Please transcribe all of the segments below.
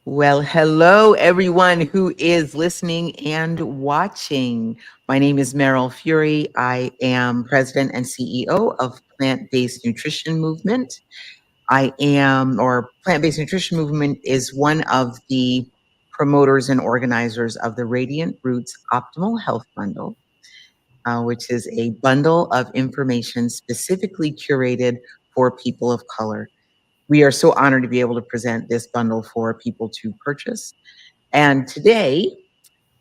Well, hello, everyone who is listening and watching. My name is Meryl Fury. I am president and CEO of Plant-Based Nutrition Movement. Plant-Based Nutrition Movement is one of the promoters and organizers of the Radiant Roots Optimal Health Bundle, which is a bundle of information specifically curated for people of color. We are so honored to be able to present this bundle for people to purchase. And today,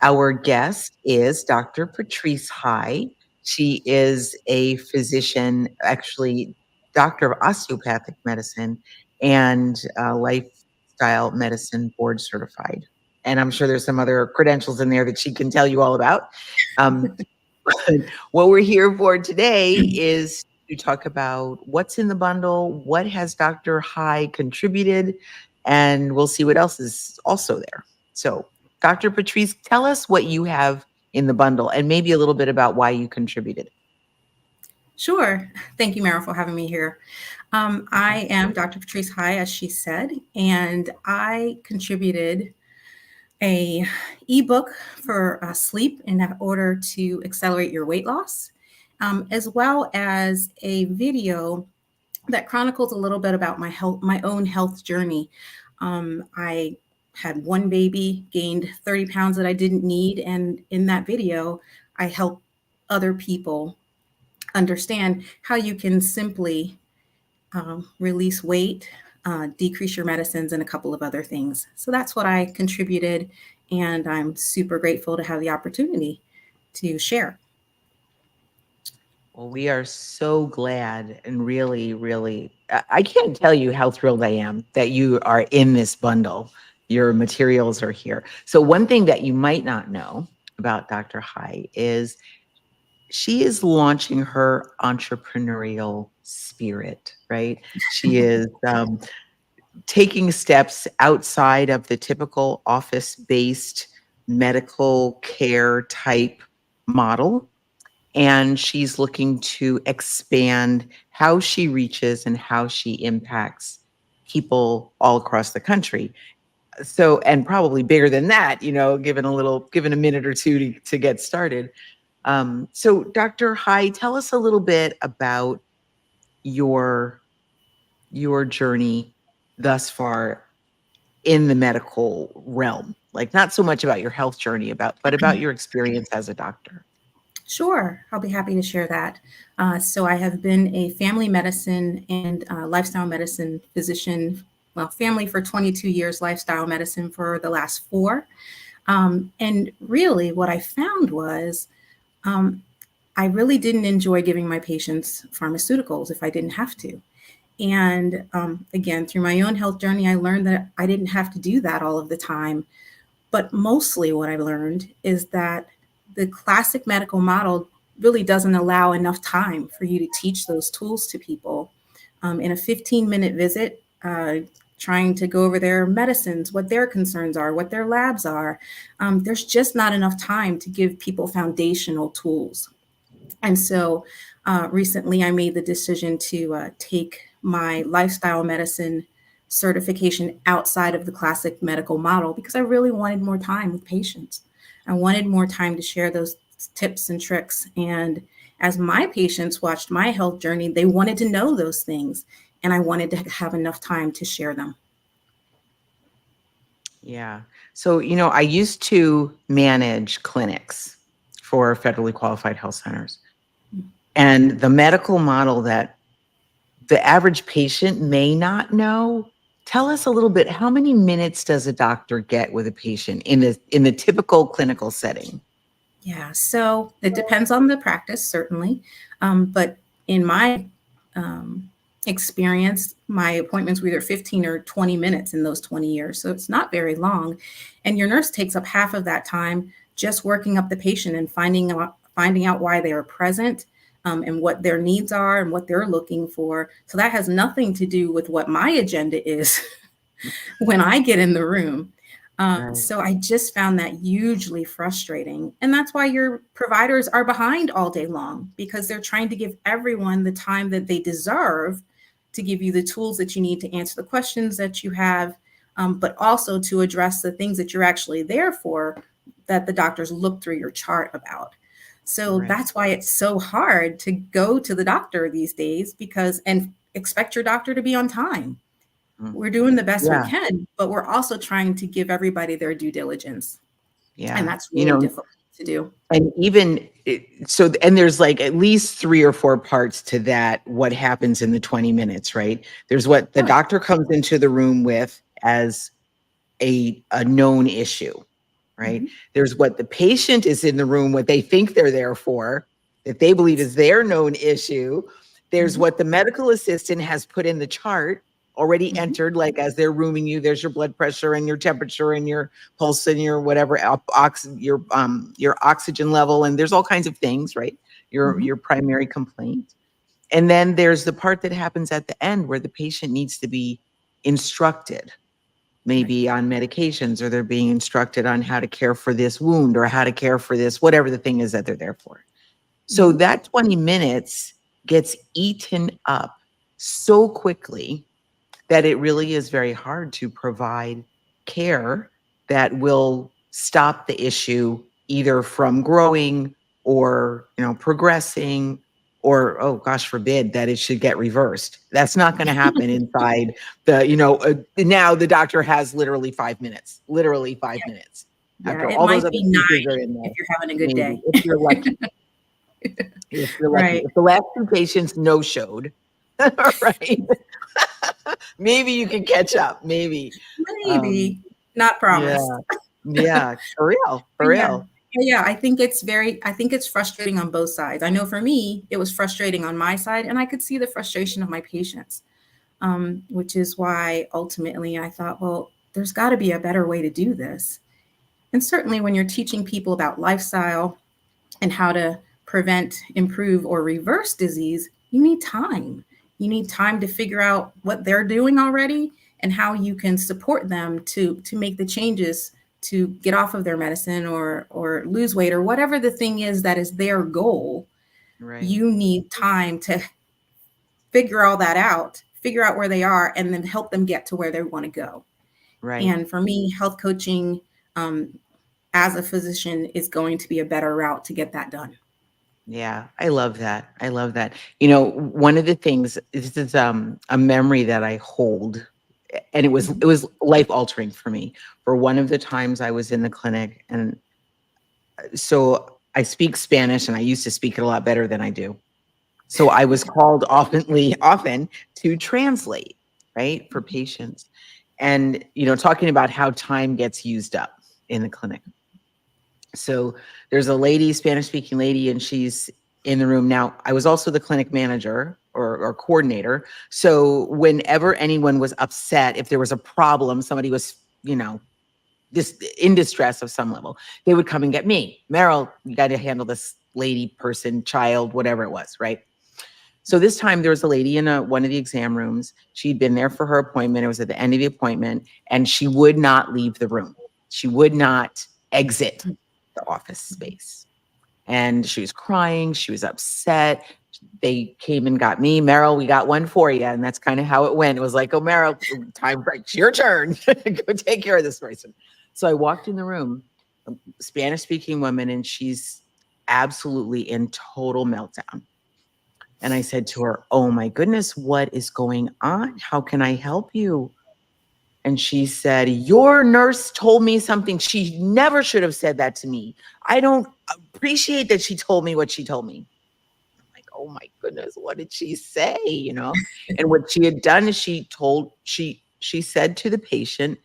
our guest is Dr. Patrice High. She is a physician, actually, doctor of osteopathic medicine and lifestyle medicine board certified. And I'm sure there's some other credentials in there that she can tell you all about. Um, what we're here for today is to talk about what's in the bundle, what has Dr. High contributed, and we'll see what else is also there. So, Dr. Patrice, tell us what you have in the bundle and maybe a little bit about why you contributed. Sure. Thank you, Meryl, for having me here. I am Dr. Patrice High, as she said, and I contributed a ebook for sleep in order to accelerate your weight loss, as well as a video that chronicles a little bit about my own health journey. I had one baby, gained 30 pounds that I didn't need, and in that video, I help other people understand how you can simply release weight, decrease your medicines, and a couple of other things. So that's what I contributed, and I'm super grateful to have the opportunity to share. Well, we are so glad and really, really, I can't tell you how thrilled I am that you are in this bundle. Your materials are here. So, one thing that you might not know about Dr. High is she is launching her entrepreneurial spirit, right? She is taking steps outside of the typical office-based medical care type model. And she's looking to expand how she reaches and how she impacts people all across the country. So, and probably bigger than that, given a minute or two to get started. So, Dr. High, tell us a little bit about your journey thus far in the medical realm. Like, not so much about your health journey, but about your experience as a doctor. Sure, I'll be happy to share that. So I have been a family medicine and lifestyle medicine physician, family for 22 years, lifestyle medicine for the last 4. And really what I found was I really didn't enjoy giving my patients pharmaceuticals if I didn't have to. And again, through my own health journey, I learned that I didn't have to do that all of the time. But mostly what I learned is that the classic medical model really doesn't allow enough time for you to teach those tools to people. In a 15-minute visit, trying to go over their medicines, what their concerns are, what their labs are, there's just not enough time to give people foundational tools. And so recently I made the decision to take my lifestyle medicine certification outside of the classic medical model because I really wanted more time with patients. I wanted more time to share those tips and tricks. And as my patients watched my health journey, they wanted to know those things. And I wanted to have enough time to share them. Yeah. So, I used to manage clinics for federally qualified health centers. And the medical model that the average patient may not know. Tell us a little bit, how many minutes does a doctor get with a patient in the typical clinical setting? Yeah, so it depends on the practice, certainly. But in my experience, my appointments were either 15 or 20 minutes in those 20 years. So it's not very long. And your nurse takes up half of that time just working up the patient and finding out why they are present, and what their needs are and what they're looking for. So that has nothing to do with what my agenda is when I get in the room. Right. So I just found that hugely frustrating. And that's why your providers are behind all day long, because they're trying to give everyone the time that they deserve to give you the tools that you need to answer the questions that you have, but also to address the things that you're actually there for, that the doctors look through your chart about. So Right. that's why it's so hard to go to the doctor these days, because and expect your doctor to be on time. Mm. We're doing the best we Yeah. can, but we're also trying to give everybody their due diligence. And Yeah. that's really difficult to do. And even so, and there's like at least 3 or 4 parts to that, what happens in the 20 minutes, right? There's what the Oh, yeah. doctor comes into the room with as a known issue, right? Mhm, There's what the patient is in the room, what they think they're there for, that they believe is their known issue. There's mhm, what the medical assistant has put in the chart, already mhm, entered, like as they're rooming you, there's your blood pressure and your temperature and your pulse and your whatever, your oxygen level, and there's all kinds of things, right? mhm. Your primary complaint. And then there's the part that happens at the end where the patient needs to be instructed, Right. maybe on medications, or they're being instructed on how to care for this wound or how to care for this, whatever the thing is that they're there for. So Mhm. that 20 minutes gets eaten up so quickly that it really is very hard to provide care that will stop the issue either from growing or, progressing, or, oh gosh forbid, that it should get reversed. That's not going to happen inside now the doctor has literally 5 minutes Yeah, after it all those might other be pieces 9 are in if there. you're having a good Maybe day. if you're lucky. If you're lucky. Right. If the last 2 patients no showed, right? Maybe you can catch up. Maybe. Um, Maybe, not yeah, promised. yeah, for real, for But yeah. real. Yeah, I think it's frustrating on both sides. I know for me, it was frustrating on my side, and I could see the frustration of my patients, which is why ultimately I thought, well, there's got to be a better way to do this. And certainly when you're teaching people about lifestyle and how to prevent, improve, or reverse disease, you need time. You need time to figure out what they're doing already and how you can support them to make the changes to get off of their medicine or lose weight or whatever the thing is that is their goal. Right, You need time to figure all that out, figure out where they are, and then help them get to where they want to go. right. And for me, health coaching um, as a physician is going to be a better route to get that done. Yeah, I love that. I love that. One of the things, this is a memory that I hold, and it was Mhm. it was life altering for me. For one of the times I was in the clinic, and so I speak Spanish, and I used to speak it a lot better than I do. So I was called often to translate, right, for patients. And, talking about how time gets used up in the clinic. So there's a lady, Spanish speaking lady, and she's in the room. Now, I was also the clinic manager or coordinator. So whenever anyone was upset, if there was a problem, somebody was, this in distress of some level, they would come and get me. Meryl, you got to handle this lady, person, child, whatever it was, right? So this time there was a lady in one of the exam rooms. She'd been there for her appointment. It was at the end of the appointment, and she would not leave the room. She would not exit the office space. And she was crying. She was upset. They came and got me. Meryl, we got one for you. And that's kind of how it went. It was like, oh, Meryl, time break. It's your turn. Go take care of this person. So I walked in the room, a Spanish speaking woman, and she's absolutely in total meltdown. And I said to her, oh my goodness, what is going on? How can I help you? And she said, your nurse told me something. She never should have said that to me. I don't appreciate that she told me what she told me. I'm like, oh my goodness, what did she say? And what she had done is she said to the patient,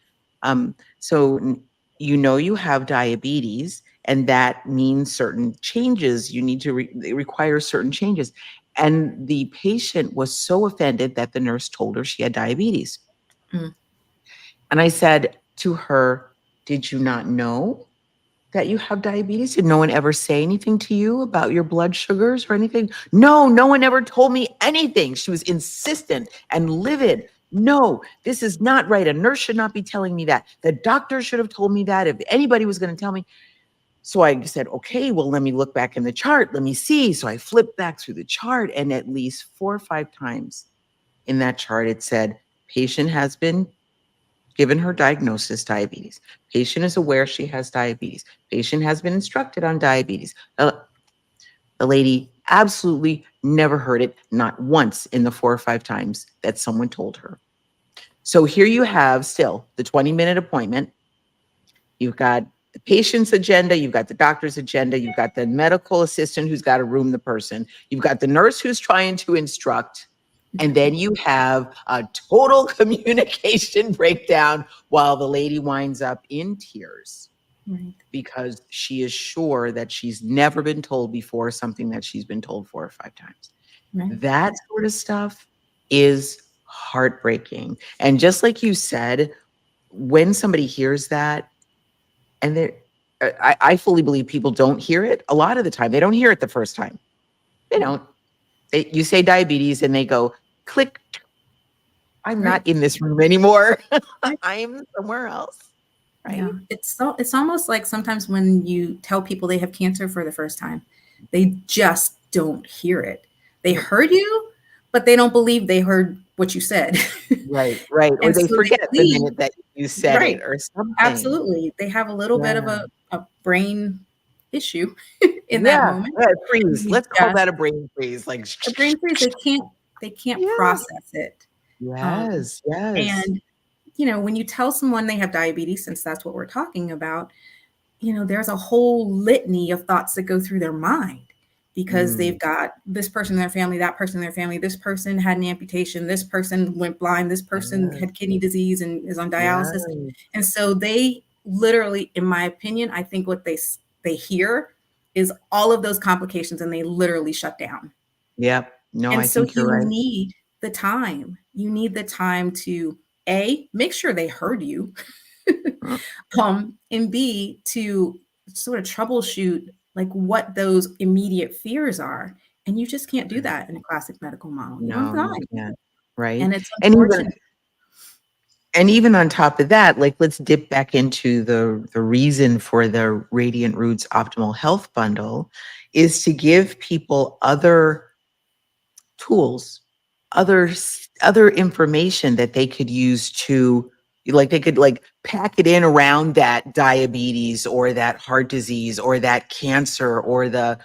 so you have diabetes, and that means certain changes. You need to it requires certain changes. And the patient was so offended that the nurse told her she had diabetes. Mm. And I said to her, did you not know that you have diabetes? Did no one ever say anything to you about your blood sugars or anything? No, no one ever told me anything. She was insistent and livid. No, this is not right. A nurse should not be telling me that. The doctor should have told me that if anybody was going to tell me. So I said, okay, well, let me look back in the chart. Let me see. So I flipped back through the chart, and at least 4 or 5 times in that chart, it said patient has been given her diagnosis diabetes. Patient is aware she has diabetes. Patient has been instructed on diabetes. The lady absolutely never heard it, not once in the 4 or 5 times that someone told her. So here you have still the 20-minute appointment. You've got the patient's agenda, you've got the doctor's agenda, you've got the medical assistant who's got to room the person, you've got the nurse who's trying to instruct, and then you have a total communication breakdown while the lady winds up in tears Right. because she is sure that she's never been told before something that she's been told 4 or 5 times. Right. That sort of stuff is heartbreaking. And just like you said, when somebody hears that, and I fully believe people don't hear it a lot of the time. They don't hear it the first time. They don't. You say diabetes and they go, click, I'm Right. not in this room anymore. Right. I'm somewhere else. Right? Yeah. It's almost like sometimes when you tell people they have cancer for the first time, they just don't hear it. They heard you, but they don't believe they heard what you said. Right, right. Or And they so they forget the believe, minute that you said it right, or something. absolutely. They have a little bit of Yeah. a brain issue in that Yeah. moment. Yeah, freeze. You Let's call just that a brain freeze. Like, a brain freeze, they can't yeah. process it. Um, Yes. Yes. and when you tell someone they have diabetes, since that's what we're talking about, there's a whole litany of thoughts that go through their mind because Mm, they've got this person in their family, that person in their family, this person had an amputation, this person went blind, this person yes. had kidney disease and is on dialysis. Yes. And so they literally, in my opinion, I think what they hear is all of those complications and they literally shut down. Yep. No, And I so think you're right. the time. You need the time to make sure they heard you, Uh, and B, to sort of troubleshoot like what those immediate fears are. And you just can't do that in a classic medical model. You don't have No, you time. can't. Right. And it's And even unfortunate. and even on top of that, like let's dip back into the reason for the Radiant Roots Optimal Health Bundle is to give people other tools, other information that they could use to like they could like pack it in around that diabetes or that heart disease or that cancer or the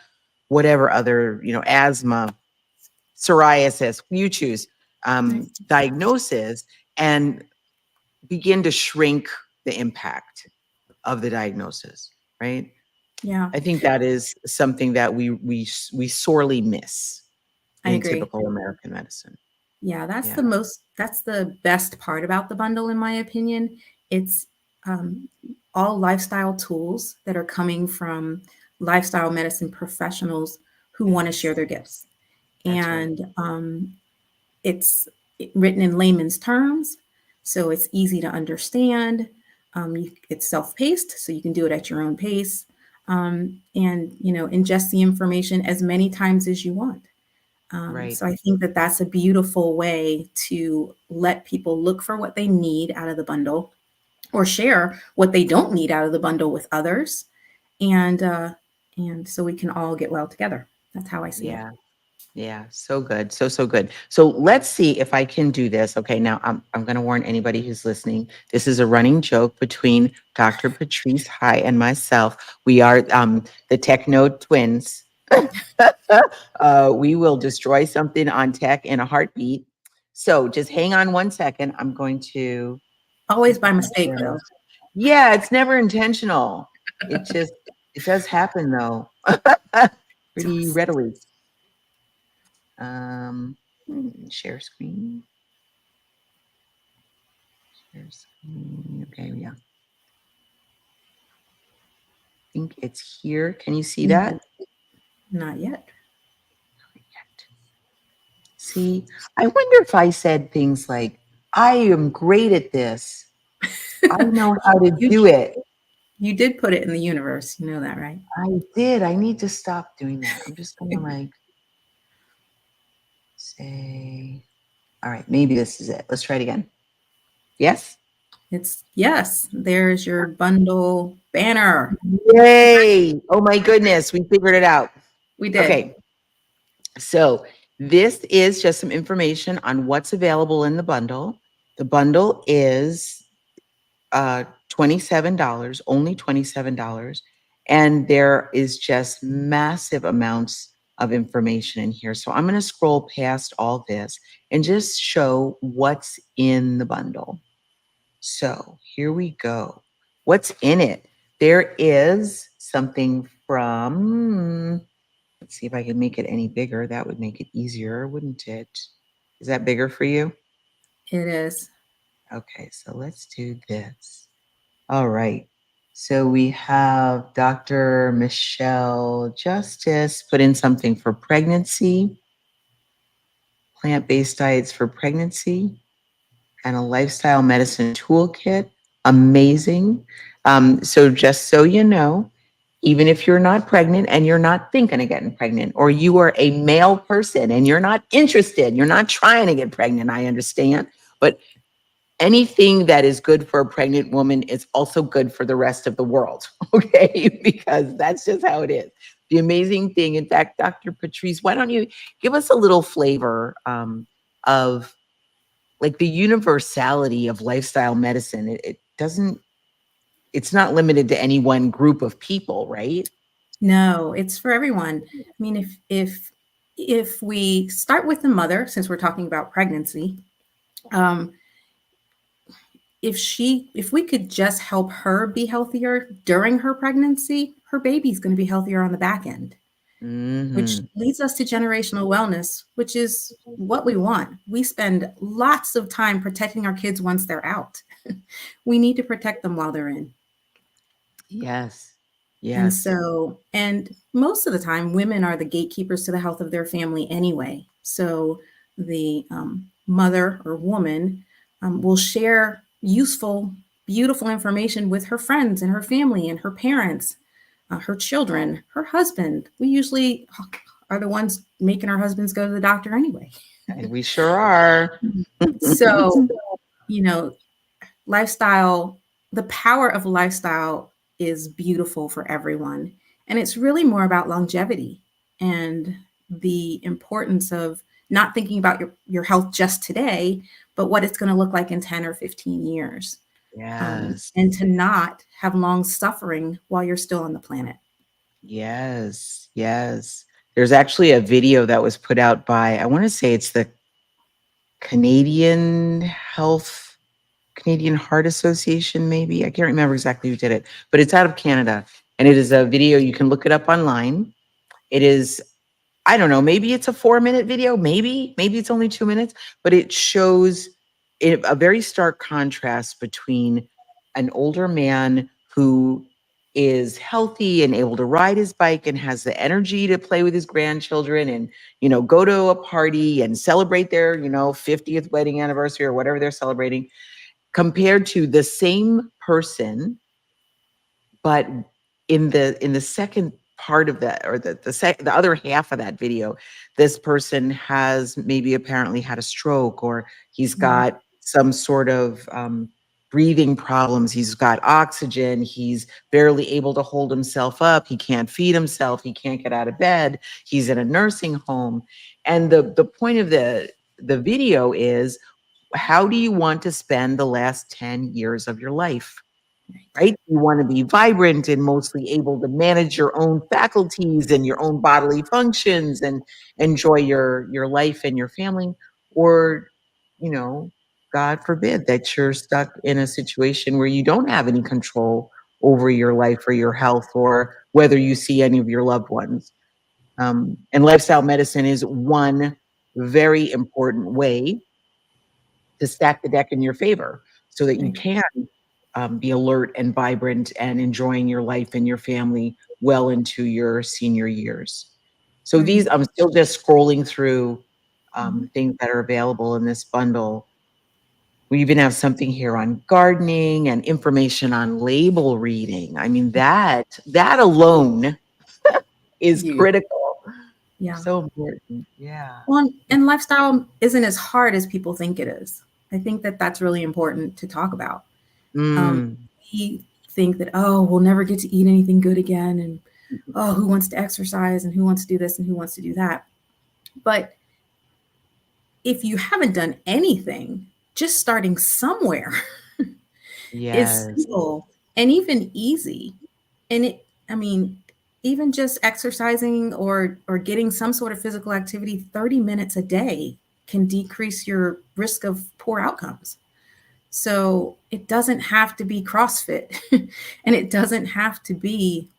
whatever other, asthma, psoriasis, you choose, Right. diagnosis and begin to shrink the impact of the diagnosis, right? Yeah, I think that is something that we sorely miss I in agree. typical American medicine. Yeah, Yeah, that's the best part about the bundle, in my opinion. It's um, all lifestyle tools that are coming from lifestyle medicine professionals who want to share yes, their gifts. that's right. And it's written in layman's terms, so it's easy to understand. It's self-paced, so you can do it at your own pace, and ingest the information as many times as you want. Right. So I think that that's a beautiful way to let people look for what they need out of the bundle, or share what they don't need out of the bundle with others, and so we can all get well together. That's how I see it. Yeah. Yeah, so good. So good. So let's see if I can do this. Okay, now I'm going to warn anybody who's listening. This is a running joke between Dr. Patrice High and myself. We are the Techno twins. We will destroy something on tech in a heartbeat. So just hang on 1 second. I'm going to Always take by a mistake, picture of though. this. Yeah, it's never intentional. It does happen though. Pretty Does. readily. Share screen. Share screen. Okay, yeah. I think it's here. Can you see that? Not yet. Not yet. See, I wonder if I said things like, I am great at this. I know how to you do it. you did put it in the universe. You know that, right? I did. I need to stop doing that. I'm just gonna like say, all right, maybe this is it. Let's try it again. Yes? It's yes. There's your bundle banner. Yay. Oh my goodness. We figured it out. We did. Okay. So This is just some information on what's available in the bundle. The bundle is $27, only $27. And there is just massive amounts of information in here. So I'm going to scroll past all this and just show what's in the bundle. So here we go. What's in it? There is something from, let's see if I can make it any bigger. That would make it easier, wouldn't it? Is that bigger for you? It is. Okay, so let's do this. All right. So we have Dr. Michelle Justice put in something for pregnancy, plant-based diets for pregnancy, and a lifestyle medicine toolkit. Amazing. So just so you know, even if you're not pregnant and you're not thinking of getting pregnant, or you are a male person and you're not interested, you're not trying to get pregnant, I understand. But anything that is good for a pregnant woman is also good for the rest of the world, okay? Because that's just how it is. The amazing thing, in fact, Dr. Patrice, why don't you give us a little flavor of like the universality of lifestyle medicine? It doesn't, it's not limited to any one group of people, right? No, it's for everyone. I mean, if we start with the mother, since we're talking about pregnancy, um, if we could just help her be healthier during her pregnancy, her baby's going to be healthier on the back end, which Mm-hmm. leads us to generational wellness, which is what we want. We spend lots of time protecting our kids once they're out. We need to protect them while they're in. Yes. And Yes. so, and most of the time, women are the gatekeepers to the health of their family anyway. So the mother or woman will share useful, beautiful information with her friends and her family and her parents, her children, her husband. We usually are the ones making our husbands go to the doctor anyway. And we sure are. So, you know, lifestyle, the power of lifestyle is beautiful for everyone. And it's really more about longevity and the importance of not thinking about your health just today, but what it's going to look like in 10 or 15 years. Yes. And to not have long suffering while you're still on the planet. Yes, yes. There's actually a video that was put out by, I want to say it's the Canadian Health, Canadian Heart Association, maybe. I can't remember exactly who did it, but it's out of Canada. And it is a video, you can look it up online. It is, I don't know, maybe it's a 4-minute video, maybe it's only 2 minutes, but it shows a very stark contrast between an older man who is healthy and able to ride his bike and has the energy to play with his grandchildren and, go to a party and celebrate their, 50th wedding anniversary or whatever they're celebrating, compared to the same person, but in the second part of that, or the other half of that video, this person has maybe apparently had a stroke, or he's Mhm. got some sort of breathing problems. He's got oxygen. He's barely able to hold himself up. He can't feed himself. He can't get out of bed. He's in a nursing home. And the point of the video is, how do you want to spend the last 10 years of your life? Right. Right? You want to be vibrant and mostly able to manage your own faculties and your own bodily functions and enjoy your life and your family, or, you know, God forbid that you're stuck in a situation where you don't have any control over your life or your health or whether you see any of your loved ones. And lifestyle medicine is one very important way to stack the deck in your favor so that you Right. can be alert and vibrant and enjoying your life and your family well into your senior years. So Right. these, I'm still just scrolling through Mhm. things that are available in this bundle. We even have something here on gardening and information on label reading. I mean, that alone is Huge. critical. Yeah. So important. Yeah. Well, and lifestyle isn't as hard as people think it is. I think that that's really important to talk about. Um, Mm. we think that, oh, we'll never get to eat anything good again, and oh, who wants to exercise, and who wants to do this, and who wants to do that. But if you haven't done anything, just starting somewhere is Yes. simple and even easy. And I mean, even just exercising or getting some sort of physical activity 30 minutes a day can decrease your risk of poor outcomes. So it doesn't have to be CrossFit and it doesn't have to be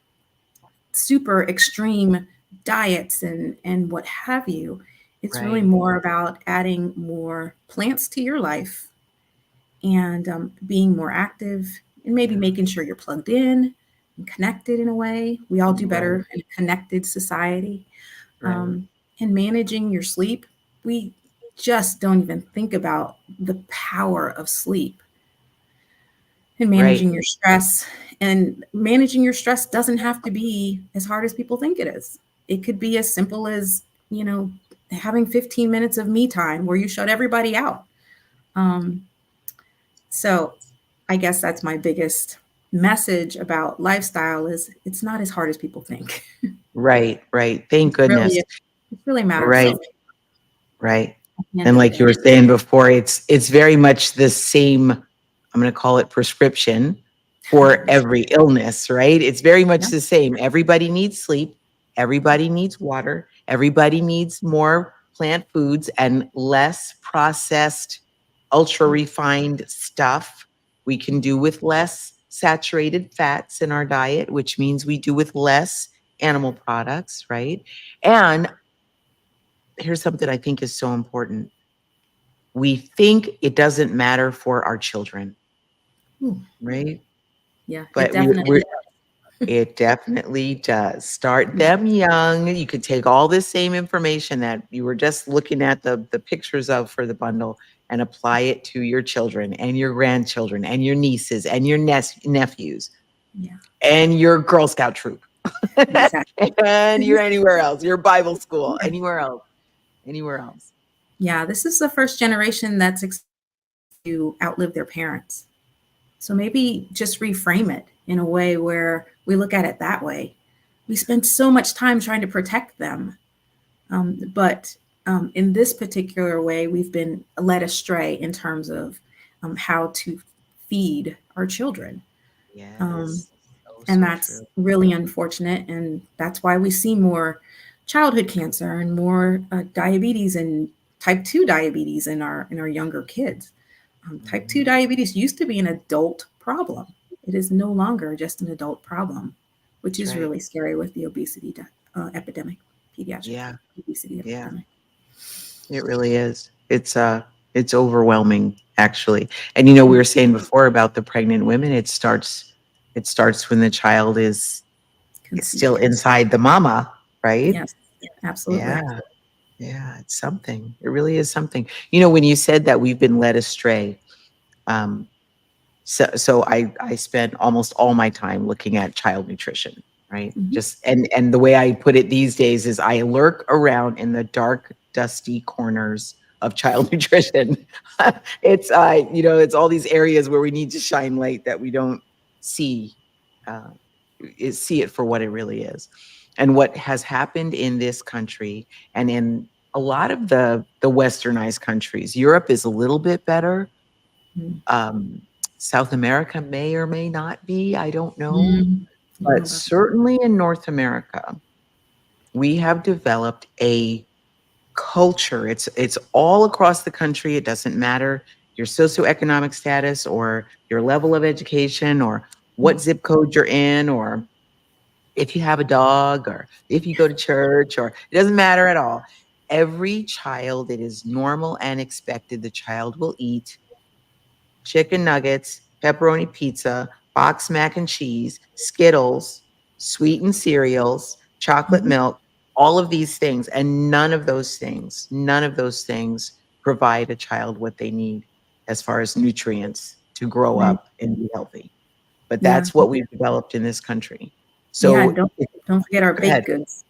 super extreme diets and what have you. It's really Right. more about adding more plants to your life and being more active and maybe Yeah. making sure you're plugged in and connected in a way. We all do Right. better in a connected society. Right. Um, and managing your sleep, we just don't even think about the power of sleep and Right. managing your stress. And managing your stress doesn't have to be as hard as people think it is. It could be as simple as, you know, having 15 minutes of me time where you shut everybody out. Um, so I guess that's my biggest message about lifestyle is it's not as hard as people think. Right. Right. Thank It's really goodness. it's really a matter of Right. self Right. at the end And of the like you day. were saying before, it's very much the same, I'm going to call it prescription for every illness, right? It's very much Yeah. the same. Everybody needs sleep, everybody needs water, everybody needs more plant foods and less processed, ultra refined stuff. We can do with less saturated fats in our diet, which means we do with less animal products, right? And here's something I think is so important. We think it doesn't matter for our children, Ooh, right? yeah, it But definitely it definitely does. Start yeah. them young. You could take all this same information that you were just looking at the pictures of for the bundle and apply it to your children and your grandchildren and your nieces and your nephews Yeah, and your Girl Scout troop exactly. and This your is anywhere else, your Bible school, yeah. anywhere else, anywhere else. Yeah, this is the first generation that's to outlive their parents. So maybe just reframe it in a way where we look at it that way. We spend so much time trying to protect them, but in this particular way, we've been led astray in terms of how to feed our children. Um, Yes. So, and so that's true. really unfortunate. And that's why we see more childhood cancer and more diabetes and type 2 diabetes in our younger kids. Type 2 Mhm. diabetes used to be an adult problem. It is no longer just an adult problem, which That's is right. really scary with the obesity epidemic, pediatric Yeah. obesity Yeah. epidemic. It really is. It's overwhelming actually. And we Mm, were saying before about the pregnant women, it starts when the child is still conceived. inside the mama, right? Yes, absolutely. Yeah. Yeah, it's something. It really is something. When you said that we've been led astray, um, so I spent almost all my time looking at child nutrition, right? Mhm. Just and the way I put it these days is I lurk around in the dark, dusty corners of child nutrition. It's all these areas where we need to shine light that we don't see uh, see it for what it really is. And what has happened in this country and in a lot of the westernized countries, Europe is a little bit better. Mm. um, South America may or may not be, I don't know. Mm. I don't know But about certainly in North America, we have developed a culture. It's all across the country. It doesn't matter your socioeconomic status or your level of education or that. what zip code you're in or if you have a dog or if you go to church or it doesn't matter at all. Every child, it is normal and expected the child will eat chicken nuggets, pepperoni pizza, box mac and cheese, Skittles, sweetened cereals, chocolate Mhm. milk, all of these things. And none of those things provide a child what they need as far as nutrients to grow Right. up and be healthy. But Yeah. that's what we've developed in this country. Yeah. And So, don't forget our go ahead. baked goods,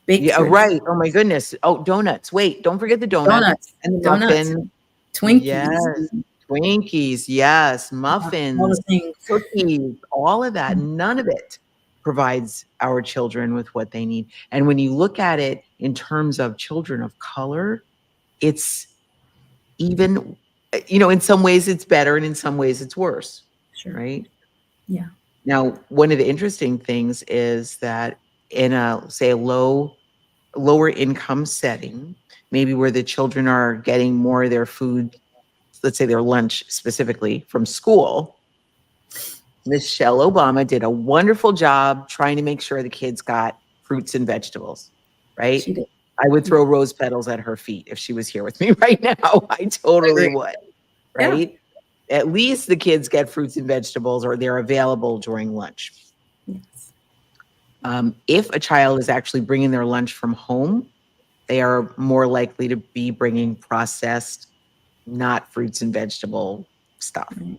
baked Yeah, goods, right. Oh my goodness. Oh, donuts. Wait, don't forget the donuts donuts, and the donuts, muffins. Twinkies, Yes. Twinkies, yes, all muffins, the things. cookies, all of that. None of it provides our children with what they need. And when you look at it in terms of children of color, it's even, in some ways it's better and in some ways it's worse, Sure. right? Yeah. Now, one of the interesting things is that in say, a lower income setting, maybe where the children are getting more of their food, let's say their lunch specifically from school, Michelle Obama did a wonderful job trying to make sure the kids got fruits and vegetables, right? She did. I would Yeah. throw rose petals at her feet if she was here with me right now. I I totally agree. would, Yeah. right? At least the kids get fruits and vegetables or they're available during lunch. Yes. If a child is actually bringing their lunch from home, they are more likely to be bringing processed, not fruits and vegetable stuff, Right.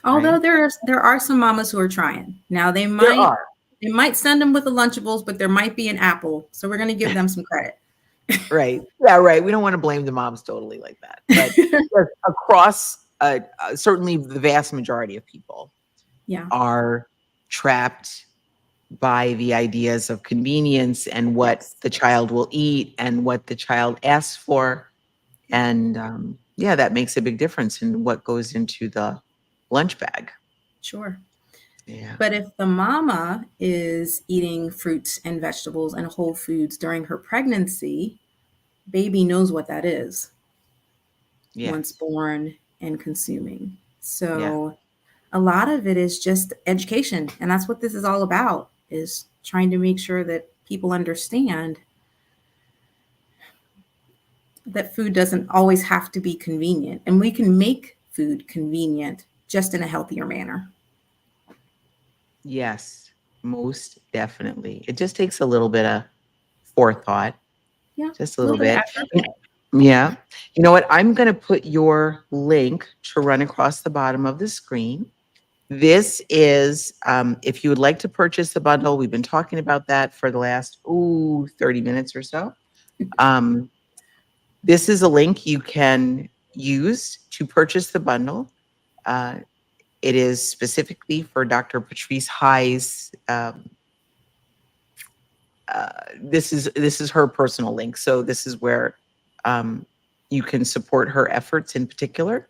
Although right? there are some mamas who are trying. Now There are. they might send them with the Lunchables, but there might be an apple. So we're going to give them some credit. Right. Yeah, right. We don't want to blame the moms totally like that. But yes, across, certainly the vast majority of people Yeah. are trapped by the ideas of convenience and what Yes. the child will eat and what the child asks for. Yeah. And yeah, that makes a big difference in what goes into the lunch bag. Sure. Yeah. But if the mama is eating fruits and vegetables and whole foods during her pregnancy, baby knows what that is once Yes. born and consuming. Yeah. So a lot of it is just education, and that's what this is all about, is trying to make sure that people understand that food doesn't always have to be convenient, and we can make food convenient just in a healthier manner. Yes. Most definitely. It just takes a little bit of forethought, Yeah, just a a little little bit of bit. effort. Yeah. You know what? I'm going to put your link to run across the bottom of the screen. This is, if you would like to purchase the bundle, we've been talking about that for the last, 30 minutes or so. Um, this is a link you can use to purchase the bundle. Uh, it is specifically for Dr. Patrice High's. This is her personal link, so this is where um, you can support her efforts in particular.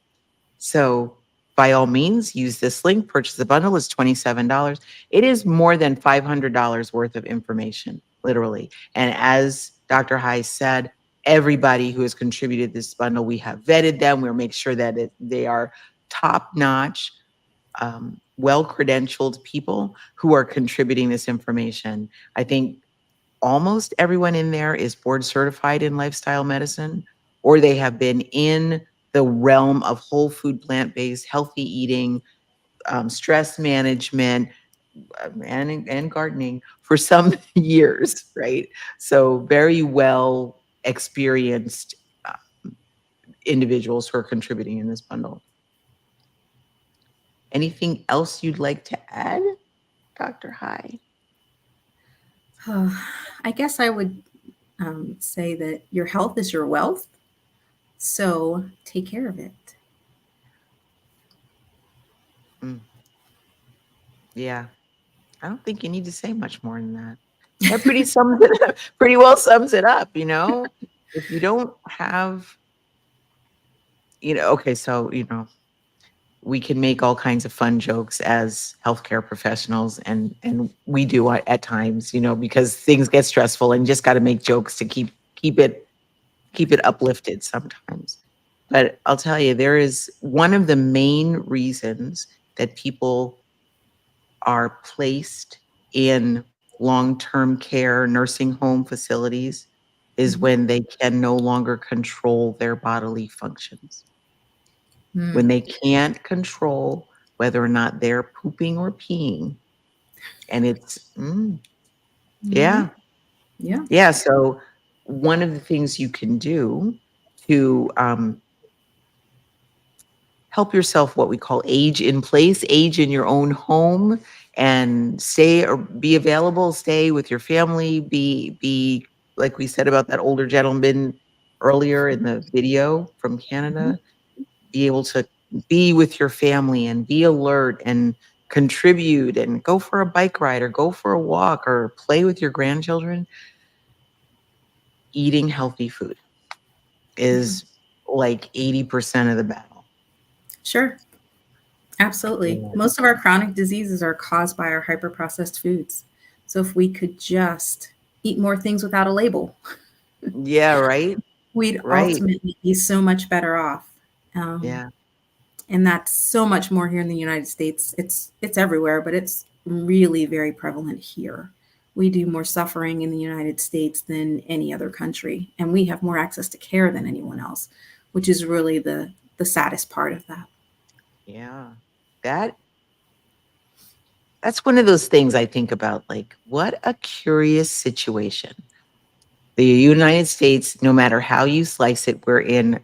So by all means, use this link, purchase the bundle. It's $27. It is more than $500 worth of information, literally. And as Dr. High said, everybody who has contributed this bundle, we have vetted them. We'll make sure that they are top-notch, well-credentialed people who are contributing this information. I think almost everyone in there is board certified in lifestyle medicine, or they have been in the realm of whole food, plant-based, healthy eating, stress management, and gardening for some years, right? So very well experienced uh, individuals who are contributing in this bundle. Anything else you'd like to add, Dr. High? I guess I would say that your health is your wealth. So take care of it. Mm, yeah, I don't think you need to say much more than that. That pretty well sums it up, you know? If you don't have, okay, so, we can make all kinds of fun jokes as healthcare professionals, and we do at times, because things get stressful and just got to make jokes to keep it uplifted sometimes. But I'll tell you, there is one of the main reasons that people are placed in long-term care nursing home facilities is Mhm. when they can no longer control their bodily functions. When Mm. they can't control whether or not they're pooping or peeing. And Mhm. yeah, Yeah. yeah. So one of the things you can do to help yourself, what we call age in place, age in your own home, and stay or be available, stay with your family, be like we said about that older gentleman earlier in the video from Mhm. Canada, be able to be with your family and be alert and contribute and go for a bike ride or go for a walk or play with your grandchildren. Eating healthy food Yeah. is like 80% of the battle. Sure, absolutely. Yeah. Most of our chronic diseases are caused by our hyperprocessed foods. So if we could just eat more things without a label, Yeah, right. we'd Right. ultimately be so much better off. Um, Yeah. and that's so much more here in the United States. It's everywhere, but it's really very prevalent here. We do more suffering in the United States than any other country, and we have more access to care than anyone else, which is really the saddest part of that. Yeah. That that's one of those things I think about, like, what a curious situation. The United States, no matter how you slice it, we're in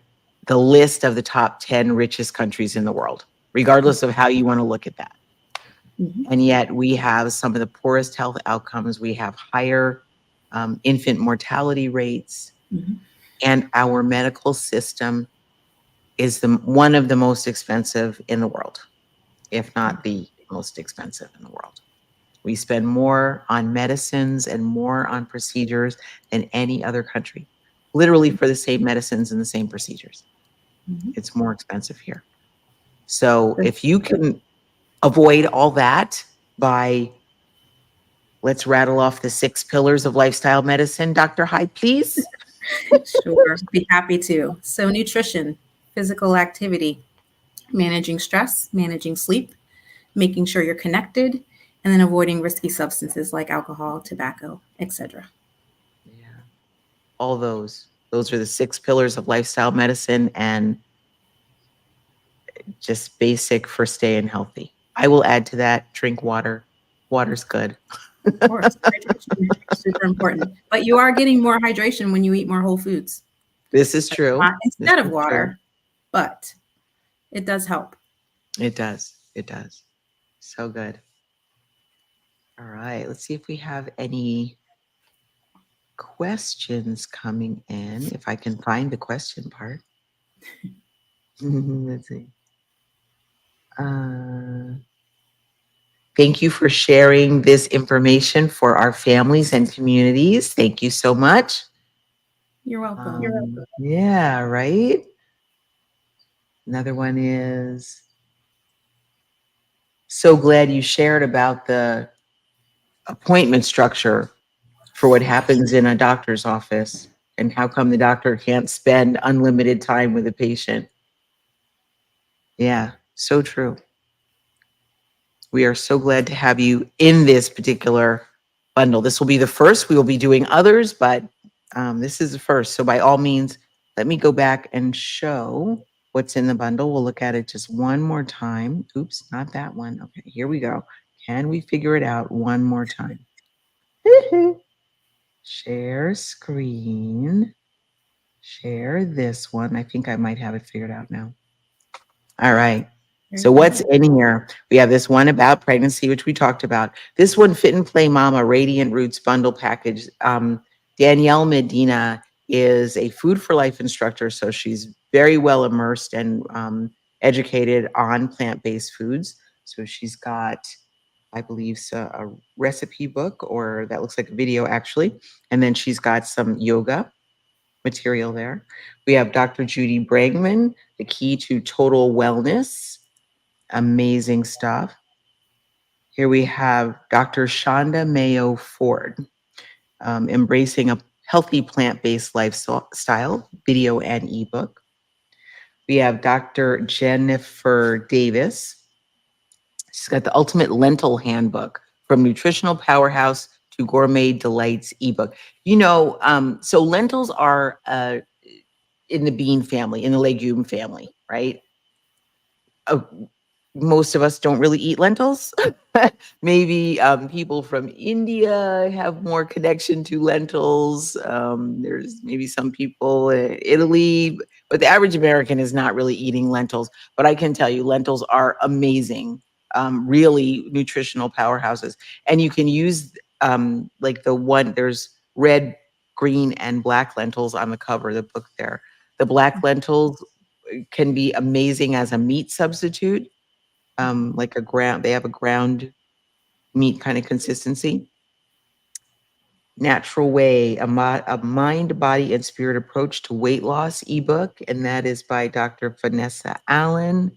the list of the top 10 richest countries in the world, regardless of how you want to look at that. Mhm, And yet we have some of the poorest health outcomes. We have higher infant mortality rates, mhm. and our medical system is one of the most expensive in the world, if not the most expensive in the world. We spend more on medicines and more on procedures than any other country, literally for the same medicines and the same procedures. Mhm. It's more expensive here. So For if you can avoid all that by, let's rattle off the 6 pillars of lifestyle medicine, Dr. Hyde, please. sure, be happy to. So nutrition, physical activity, managing stress, managing sleep, making sure you're connected, and then avoiding risky substances like alcohol, tobacco, etc. Yeah, all those. Those are the 6 pillars of lifestyle medicine and just basic for staying healthy. I will add to that, drink water. Water's good. Of course, hydration super important. But you are getting more hydration when you eat more whole foods. This is But true. not This instead of is true. water, but it does help. It does. It does. So good. All right. Let's see if we have any questions coming in. If I can find the question part. Let's see. Uh, Thank you for sharing this information for our families and communities. Thank you so much. You're welcome. Yeah, right. Another one is, so glad you shared about the appointment structure for what happens in a doctor's office and how come the doctor can't spend unlimited time with a patient. Yeah, so true. We are so glad to have you in this particular bundle. This will be the first. We will be doing others, but this is the first. So by all means, let me go back and show what's in the bundle. We'll look at it just one more time. Oops, not that one. Okay, here we go. Can we figure it out one more time? Share screen. Share this one. I think I might have it figured out now. All right. Very So what's good. in here? We have this one about pregnancy, which we talked about. This one, Fit and Play Mama Radiant Roots Bundle Package. Danielle Medina is a food for life instructor, so she's very well immersed and educated on plant-based foods. So she's got, I believe, so a recipe book, or that looks like a video actually, and then she's got some yoga material there. We have Dr. Judy Bragman, The Key to Total Wellness. Amazing stuff. Here we have Dr. Shonda Mayo Ford, Embracing a Healthy Plant-Based Lifestyle, video and ebook. We have Dr. Jennifer Davis. She's got the Ultimate Lentil Handbook, From Nutritional Powerhouse to Gourmet Delights ebook. So lentils are in the bean family, in the legume family, right? Uh, Most of us don't really eat lentils. Maybe people from India have more connection to lentils. There's maybe some people in Italy, but the average American is not really eating lentils. But I can tell you, lentils are amazing, really nutritional powerhouses. And you can use like there's red, green, and black lentils on the cover of the book there. The black lentils can be amazing as a meat substitute, like they have a ground meat kind of consistency. Natural Way, a mind, body, and spirit approach to weight loss ebook. And that is by Dr. Vanessa Allen.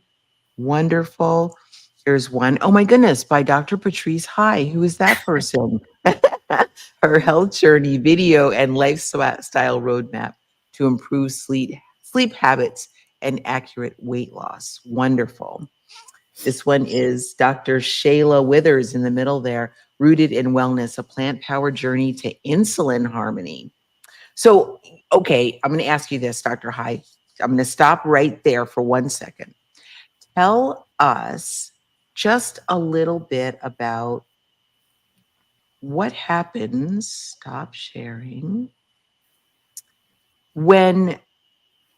Wonderful. Here's one. Oh my goodness, by Dr. Patrice High. Who is that person? Her health journey video and lifestyle roadmap to improve sleep habits and accurate weight loss. Wonderful. This one is Dr. Shayla Withers in the middle there, Rooted in Wellness, a plant powered journey to insulin harmony. So, okay, I'm going to ask you this, Dr. High. I'm going to stop right there for 1 second. Tell us just a little bit about what happens, stop sharing, when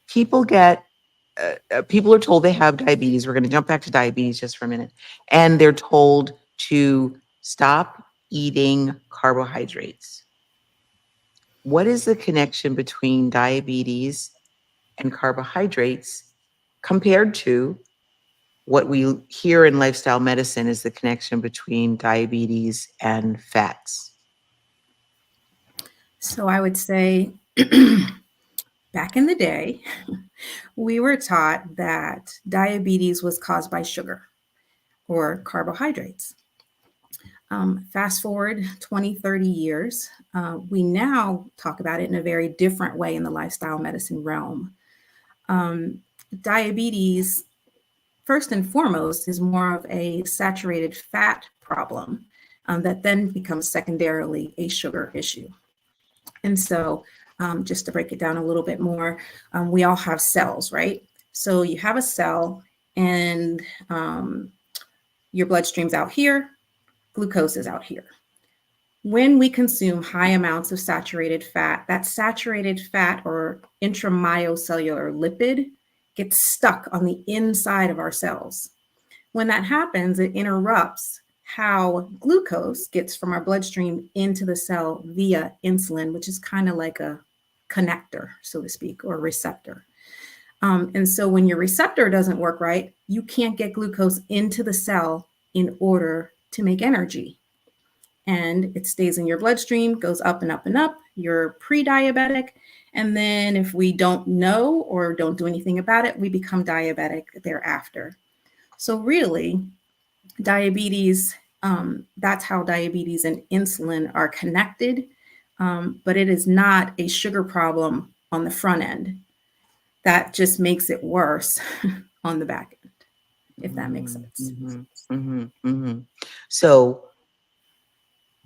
people get people are told they have diabetes. We're going to jump back to diabetes just for a minute. And they're told to stop eating carbohydrates. What is the connection between diabetes and carbohydrates compared to what we hear in lifestyle medicine is the connection between diabetes and fats? So I would say back in the day, we were taught that diabetes was caused by sugar or carbohydrates. Fast forward 20, 30 years, we now talk about it in a very different way in the lifestyle medicine realm. Diabetes, first and foremost, is more of a saturated fat problem that then becomes secondarily a sugar issue. And so, just to break it down a little bit more, we all have cells, right? So you have a cell, and your bloodstream's out here, glucose is out here. When we consume high amounts of saturated fat, that saturated fat or intramyocellular lipid gets stuck on the inside of our cells. When that happens, it interrupts how glucose gets from our bloodstream into the cell via insulin, which is kind of like a connector, so to speak, or receptor. And so when your receptor doesn't work right, you can't get glucose into the cell in order to make energy. And it stays in your bloodstream, goes up and up and up. You're pre-diabetic. And then if we don't know or don't do anything about it, we become diabetic thereafter. So really, diabetes, that's how diabetes and insulin are connected, but it is not a sugar problem on the front end. That just makes it worse on the back end, if that makes sense. Mm-hmm, mm-hmm, mm-hmm. So,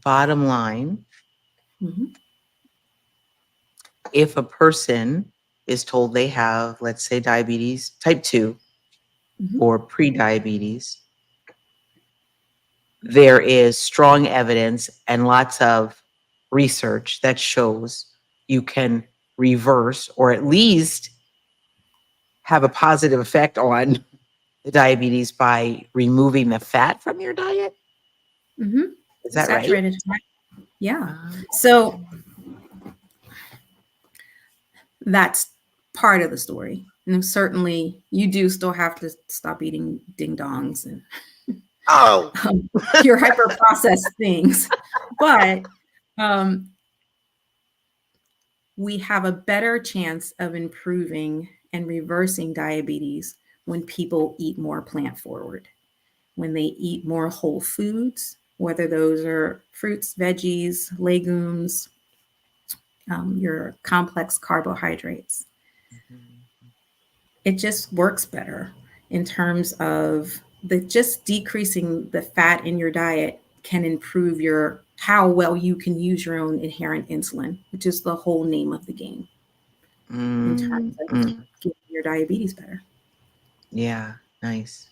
bottom line, Mm-hmm. if a person is told they have, let's say, diabetes type 2 Mm-hmm. or pre-diabetes, there is strong evidence and lots of research that shows you can reverse or at least have a positive effect on the diabetes by removing the fat from your diet. Mm-hmm. Is that right? Saturated fat. Yeah. Ah, So that's part of the story. And certainly you do still have to stop eating ding dongs and oh, your hyper processed things. But um, we have a better chance of improving and reversing diabetes when people eat more plant forward, when they eat more whole foods, whether those are fruits, veggies, legumes, your complex carbohydrates. It just works better in terms of the just decreasing the fat in your diet can improve your how well you can use your own inherent insulin, which is the whole name of the game in terms mm, of mm. getting your diabetes better. Yeah, nice.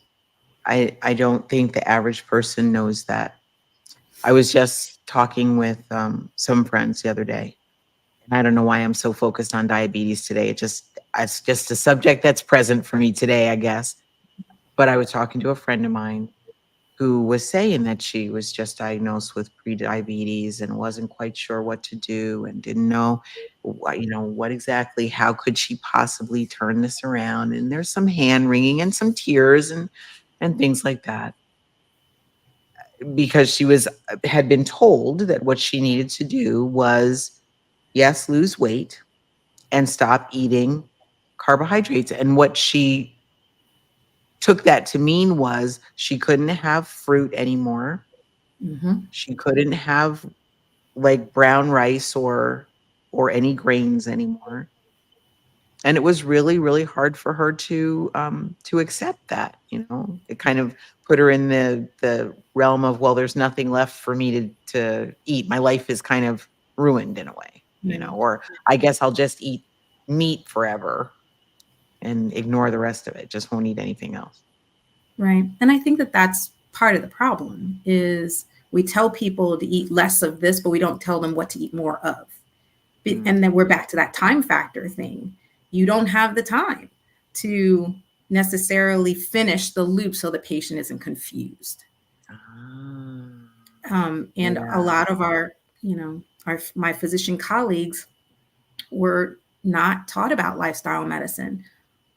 I don't think the average person knows that. I was just talking with some friends the other day. I don't know why I'm so focused on diabetes today. It's just a subject that's present for me today, I guess. But I was talking to a friend of mine who was saying that she was just diagnosed with pre-diabetes and wasn't quite sure what to do and didn't know what exactly, how could she possibly turn this around? And there's some hand wringing and some tears and things like that. because she was had been told that what she needed to do was, yes, lose weight and stop eating carbohydrates. And what she took that to mean was she couldn't have fruit anymore. Hmm. She couldn't have like brown rice or any grains anymore. And it was really, really hard for her to accept that. You know, it kind of put her in the realm of, well, there's nothing left for me to eat. My life is kind of ruined in a way, you know, Right. or I guess I'll just eat meat forever and ignore the rest of it. Just won't eat anything else. Right. And I think that that's part of the problem is we tell people to eat less of this, but we don't tell them what to eat more of. Mm. And then we're back to that time factor thing. You don't have the time to necessarily finish the loop so the patient isn't confused. Ah, And a yeah, lot of our, my physician colleagues were not taught about lifestyle medicine.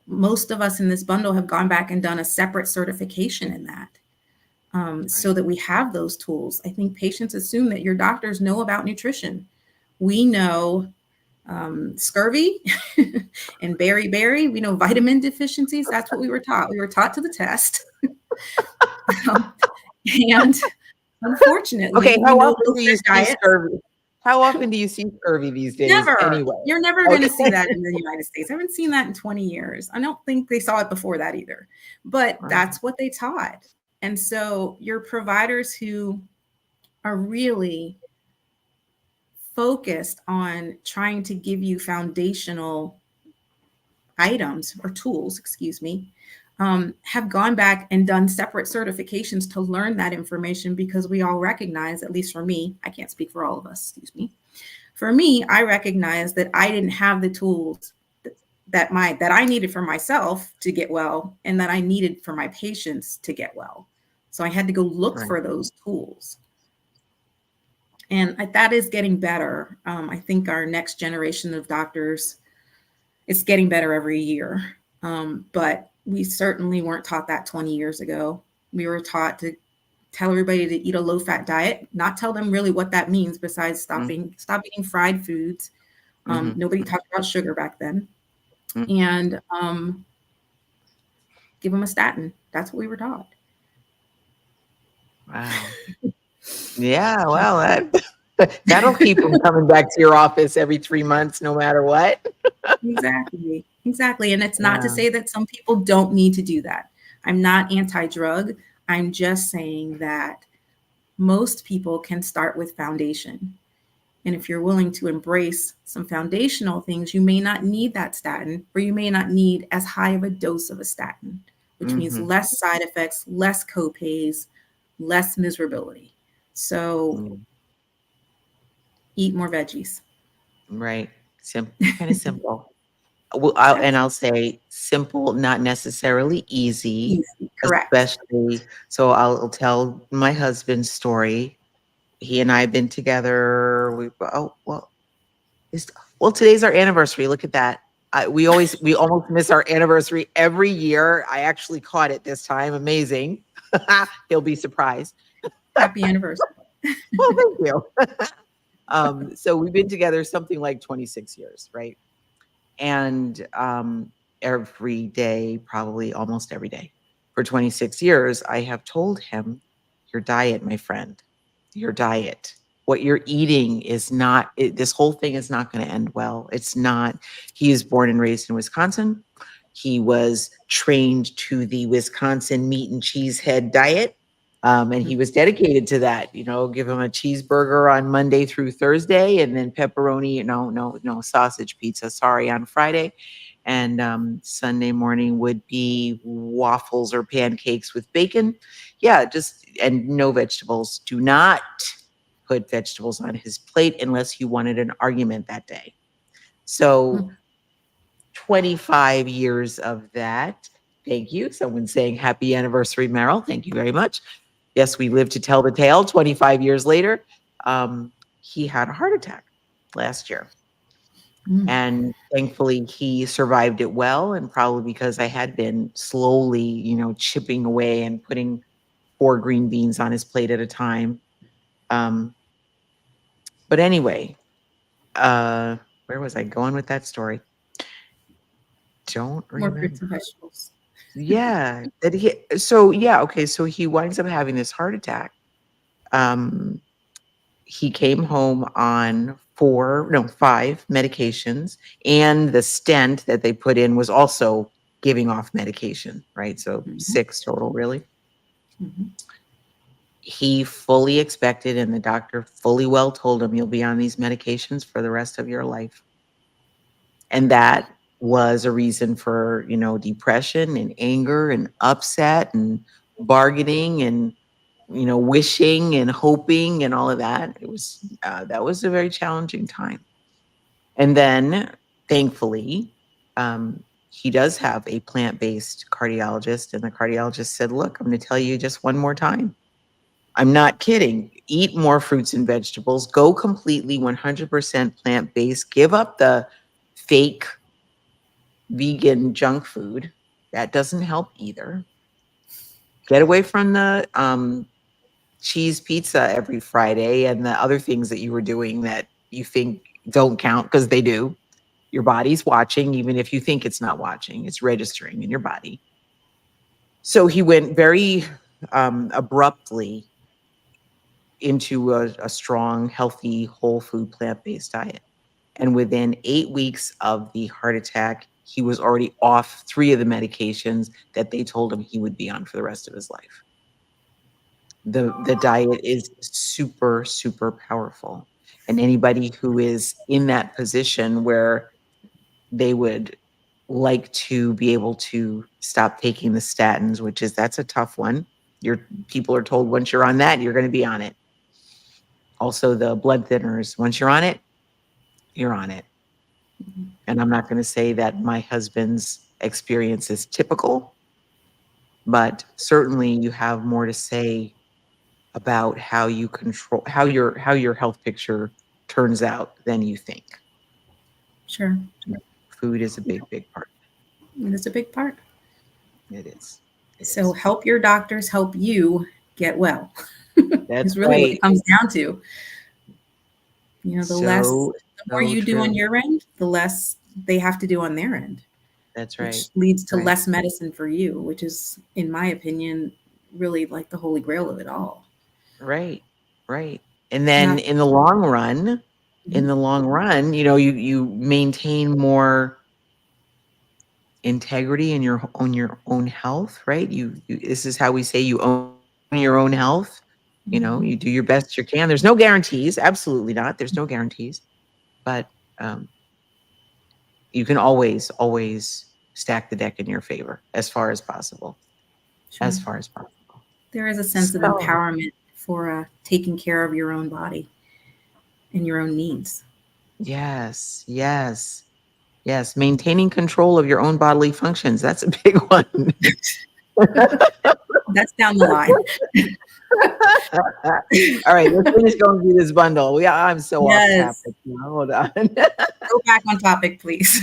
Most of us in this bundle have gone back and done a separate certification in that, so right, that we have those tools. I think patients assume that your doctors know about nutrition. We know scurvy and beriberi. We know vitamin deficiencies. That's what we were taught. We were taught to the test. Um, and okay, unfortunately, we how know often those do you are see diets. scurvy? How often do you see scurvy these days Never. anyway? You're never going to Okay. see that in the United States. I haven't seen that in 20 years. I don't think they saw it before that either. But Right, that's what they taught. And so your providers who are really focused on trying to give you foundational items or tools, excuse me, have gone back and done separate certifications to learn that information because we all recognize, at least for me, I can't speak for all of us, excuse me. For me, I recognize that I didn't have the tools that I needed for myself to get well and that I needed for my patients to get well. So I had to go look right. for those tools. And that is getting better. I think our next generation of doctors, it's getting better every year. But we certainly weren't taught that 20 years ago. We were taught to tell everybody to eat a low fat diet, not tell them really what that means besides Mm, stop eating fried foods. mhm, Nobody mm, talked about sugar back then. mm. And give them a statin. That's what we were taught. Wow. Yeah, well, that that'll keep them coming back to your office every 3 months no matter what. Exactly. Exactly. And it's not to Yeah, say that some people don't need to do that. I'm not anti drug. I'm just saying that most people can start with foundation. And if you're willing to embrace some foundational things, you may not need that statin, or you may not need as high of a dose of a statin, which means mhm, less side effects, less copays, less miserability. So mm, eat more veggies. right. Kinda simple. Well, I'll say simple, not necessarily easy, Easy. Correct. especially so I'll tell my husband's story. He and I have been together, it's well, today's our anniversary, look at that. We almost miss our anniversary every year. I actually caught it this time, amazing. He'll be surprised. Happy anniversary. Well, thank you. So we've been together something like 26 years, right? And every day, probably almost every day for 26 years, I have told him, your diet, my friend, your diet, what you're eating is not, this whole thing is not going to end well. It's not. He is born and raised in Wisconsin. He was trained to the Wisconsin meat and cheese head diet. And he was dedicated to that, you know, give him a cheeseburger on Monday through Thursday and then pepperoni, no sausage pizza, sorry, on Friday. And Sunday morning would be waffles or pancakes with bacon. Yeah, just, and no vegetables. Do not put vegetables on his plate unless you wanted an argument that day. So 25 years of that. Thank you. Someone saying happy anniversary, Meryl. Thank you very much. Yes, we live to tell the tale 25 years later. He had a heart attack last year. Mm. And thankfully, he survived it well. And probably because I had been slowly, chipping away and putting 4 green beans on his plate at a time. Um, but anyway, uh, where was I going with that story? Don't More fruits and remember. vegetables. Yeah, that he so yeah, okay, so he winds up having this heart attack. Um, he came home on 4, no, 5 medications, and the stent that they put in was also giving off medication, right? So Mhm, 6 total, really. mhm. He fully expected, and the doctor fully well told him, "You'll be on these medications for the rest of your life." And that was a reason for, depression and anger and upset and bargaining and, wishing and hoping and all of that. That was a very challenging time. And then thankfully, he does have a plant-based cardiologist, and the cardiologist said, "Look, I'm going to tell you just one more time. I'm not kidding. Eat more fruits and vegetables. Go completely 100% plant-based. Give up the fake vegan junk food. That doesn't help either. Get away from the cheese pizza every Friday and the other things that you were doing that you think don't count because they do. Your body's watching, even if you think it's not watching, it's registering in your body." So he went very abruptly into a strong, healthy, whole food, plant based diet. And within 8 weeks of the heart attack, he was already off 3 of the medications that they told him he would be on for the rest of his life. The diet is super, super powerful. And anybody who is in that position where they would like to be able to stop taking the statins, which is that's a tough one. Your people are told once you're on that, you're going to be on it. Also, the blood thinners, once you're on it, you're on it. And I'm not going to say that my husband's experience is typical, but certainly you have more to say about how you control how your health picture turns out than you think. Sure. Food is a Yeah, big, big part. it is a big part. It is. It So is. help your doctors help you get well. That's Is really what it right. comes down to. So, The more so you do on true. your end, the less they have to do on their end, That's right. which leads to Right. less medicine for you, which is, in my opinion, really like the holy grail of it all. Right. Right. And then Not, in mhm, the long run, you maintain more integrity in your own health, right? You this is how we say you own your own health. mhm, You do your best you can. There's no guarantees, absolutely not. There's no guarantees, but um, you can always stack the deck in your favor as far as possible. sure. As far as possible. There is a sense of So, empowerment for taking care of your own body and your own needs. yes, yes, yes. Maintaining control of your own bodily functions. That's a big one. That's down the line. All right, let's finish going through this bundle. Yeah, I'm so off Yes. topic now. Hold on. Go back on topic, please.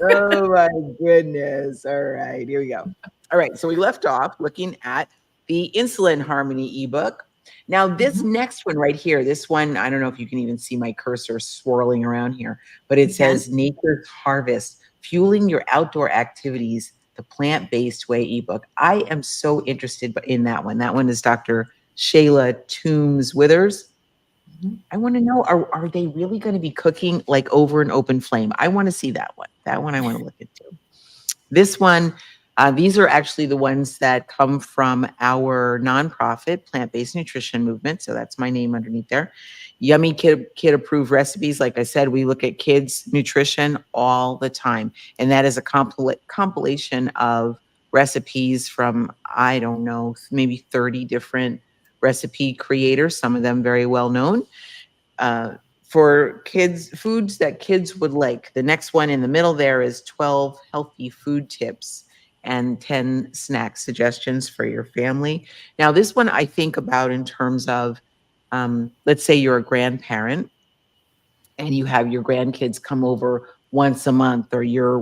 Oh my goodness. All right, here we go. All right, so we left off looking at the Insulin Harmony ebook. Now, this Mhm. next one right here, this one, I don't know if you can even see my cursor swirling around here, but it You can. says Nature's Harvest, Fueling Your Outdoor Activities, the Plant-Based Way ebook. I am so interested in that one. That one is Dr. Shayla Toombs Withers. Mhm. I want to know, are they really going to be cooking like over an open flame? I want to see that one. That one I want to look into. This one, these are actually the ones that come from our nonprofit, Plant Based Nutrition Movement. So that's my name underneath there. Yummy kid approved recipes. Like I said, we look at kids' nutrition all the time. And that is a compilation of recipes from, I don't know, maybe 30 different recipe creators, some of them very well known, uh, for kids, foods that kids would like. The next one in the middle there is 12 healthy food tips and 10 snack suggestions for your family. Now, this one I think about in terms of, let's say you're a grandparent and you have your grandkids come over once a month, or you're,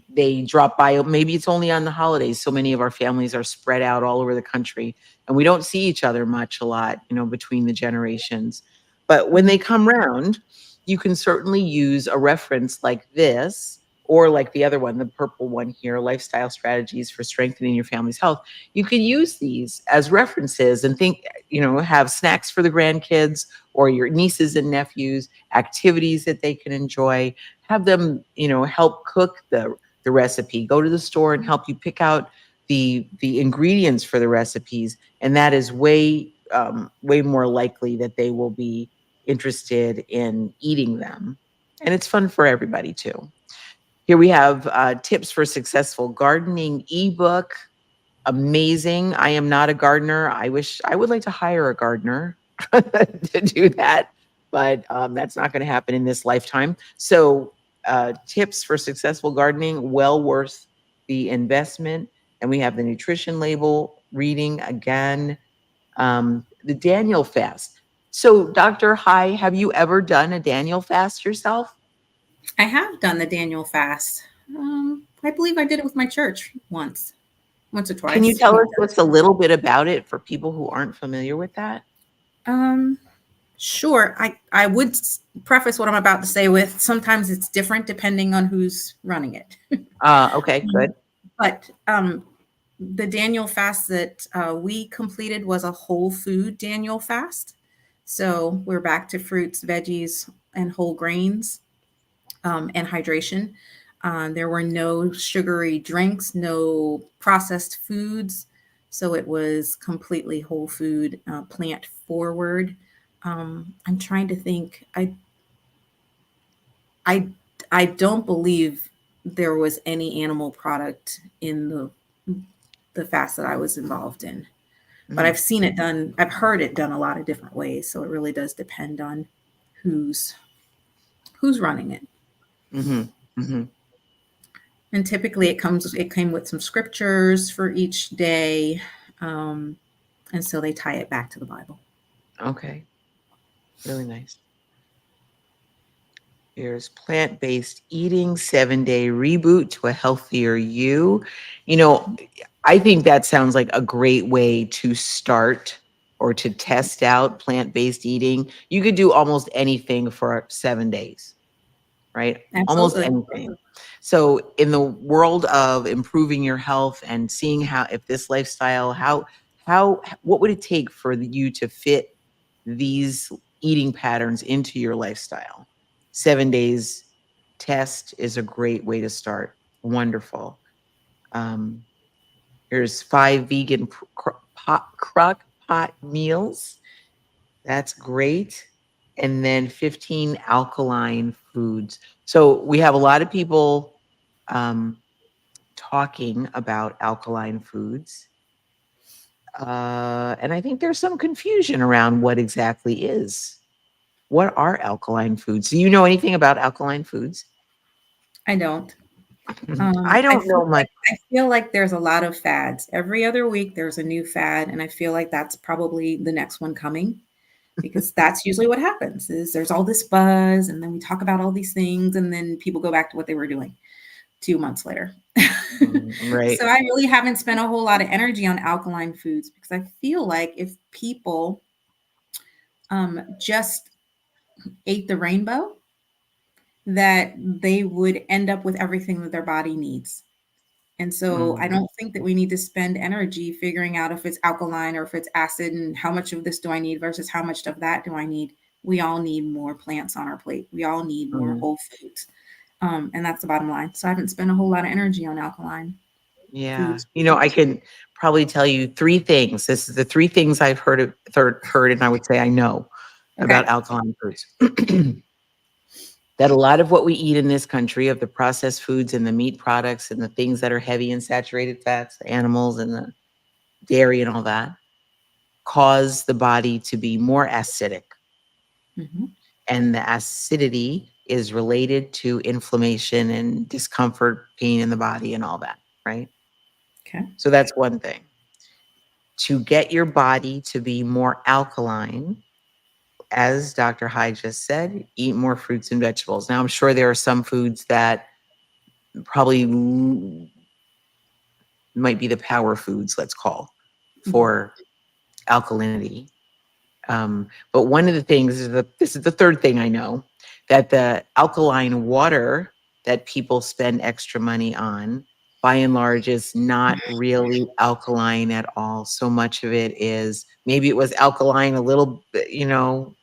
they drop by. Maybe it's only on the holidays. So many of our families are spread out all over the country, and we don't see each other much a lot, between the generations. But when they come round, you can certainly use a reference like this, or like the other one, the purple one here, Lifestyle Strategies for Strengthening Your Family's Health. You can use these as references and think, have snacks for the grandkids or your nieces and nephews, activities that they can enjoy. Have them, help cook the recipe. Go to the store and help you pick out the ingredients for the recipes, and that is way more likely that they will be interested in eating them. And it's fun for everybody too. Here we have tips for successful gardening ebook. Amazing. I am not a gardener. I would like to hire a gardener to do that, but that's not going to happen in this lifetime. So, tips for successful gardening, well worth the investment. And we have the nutrition label reading again, the Daniel fast. So, Dr. Hai, have you ever done a Daniel fast yourself? I have done the Daniel fast. I believe I did it with my church once or Can you twice. tell us just a little bit about it for people who aren't familiar with that? Um, sure. I would preface what I'm about to say with sometimes it's different depending on who's running it. Okay, good. But the Daniel fast that we completed was a whole food Daniel fast. So we're back to fruits, veggies, and whole grains, and hydration. There were no sugary drinks, no processed foods. So it was completely whole food, plant forward. I'm trying to think. I I don't believe there was any animal product in the fast that I was involved in. But Mm, I've seen it done. I've heard it done a lot of different ways. So it really does depend on who's who's running it. mhm, mhm. And typically it came with some scriptures for each day. Um, and so they tie it back to the Bible. Okay, really nice. Here's plant-based eating, 7-day reboot to a healthier you. You know, I think that sounds like a great way to start or to test out plant-based eating. You could do almost anything for 7 days, right? Almost Absolutely. anything. So in the world of improving your health and seeing how if this lifestyle, what would it take for you to fit these eating patterns into your lifestyle? 7 days test is a great way to start. Wonderful. Um, here's 5 vegan crock pot meals. That's great. And then 15 alkaline foods. So we have a lot of people um, talking about alkaline foods. And I think there's some confusion around what exactly is. What are alkaline foods? Do you know anything about alkaline foods? I don't. I don't know much. I feel like there's a lot of fads. Every other week there's a new fad, and I feel like that's probably the next one coming because that's usually what happens is there's all this buzz and then we talk about all these things and then people go back to what they were doing 2 months later. Right. So I really haven't spent a whole lot of energy on alkaline foods because I feel like if people just ate the rainbow, that they would end up with everything that their body needs. And so I Mm, don't think that we need to spend energy figuring out if it's alkaline or if it's acid and how much of this do I need versus how much of that do I need. We all need more plants on our plate. We all need more mm. whole foods. And that's the bottom line. So I haven't spent a whole lot of energy on alkaline Yeah. foods. I can probably tell you 3 things. This is the 3 things I've heard, and I would say I know about Okay. alkaline foods. That a lot of what we eat in this country, of the processed foods and the meat products and the things that are heavy in saturated fats, the animals and the dairy and all that, cause the body to be more acidic. Hmm. And the acidity is related to inflammation and discomfort, pain in the body, and all that, right? Okay. So that's one thing. To get your body to be more alkaline, as Dr. Hyde just said, eat more fruits and vegetables. Now, I'm sure there are some foods that probably might be the power foods, let's call, Mhm. for alkalinity. But one of the things is this is the third thing I know, that the alkaline water that people spend extra money on, by and large, is not really alkaline at all. So much of it is, maybe it was alkaline a little bit,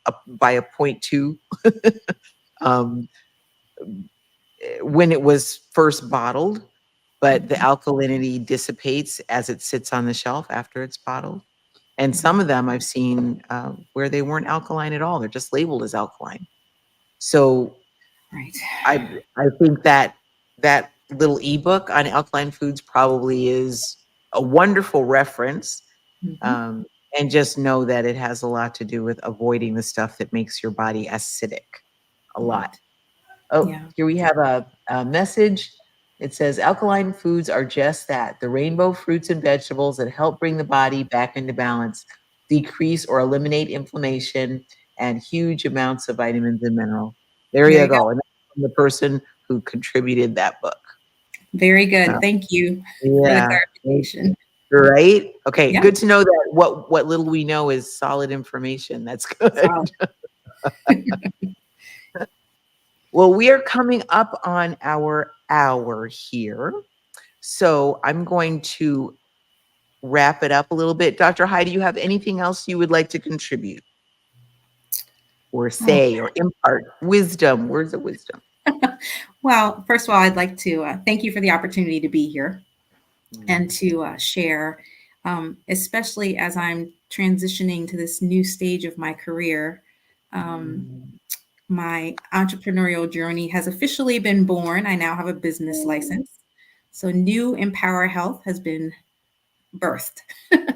up by a point two, um, when it was first bottled, but the Mhm. alkalinity dissipates as it sits on the shelf after it's bottled. And some Mhm. of them I've seen where they weren't alkaline at all. They're just labeled as alkaline. So Right. I I think that that little ebook on alkaline foods probably is a wonderful reference. Mhm. Um, and just know that it has a lot to do with avoiding the stuff that makes your body acidic. A lot. Right. Oh, Yeah. here we have a message. It says alkaline foods are just that, the rainbow fruits and vegetables that help bring the body back into balance, decrease or eliminate inflammation, and huge amounts of vitamins and minerals. There There you you go. go. And that's from the person who contributed that book. Very good. Uh, Thank you for the yeah. clarification. Right? Okay, Yeah. good to know that what little we know is solid information. That's Solid. good. Well, we are coming up on our hour here. So I'm going to wrap it up a little bit. Dr. Hyde, do you have anything else you would like to contribute or Oh. say or impart wisdom, words of wisdom? Well, first of all, I'd like to thank you for the opportunity to be here and Mm. to share, especially as I'm transitioning to this new stage of my career. Um, Mm. my entrepreneurial journey has officially been born. I now have a business license. So, New Empower Health has been birthed. um,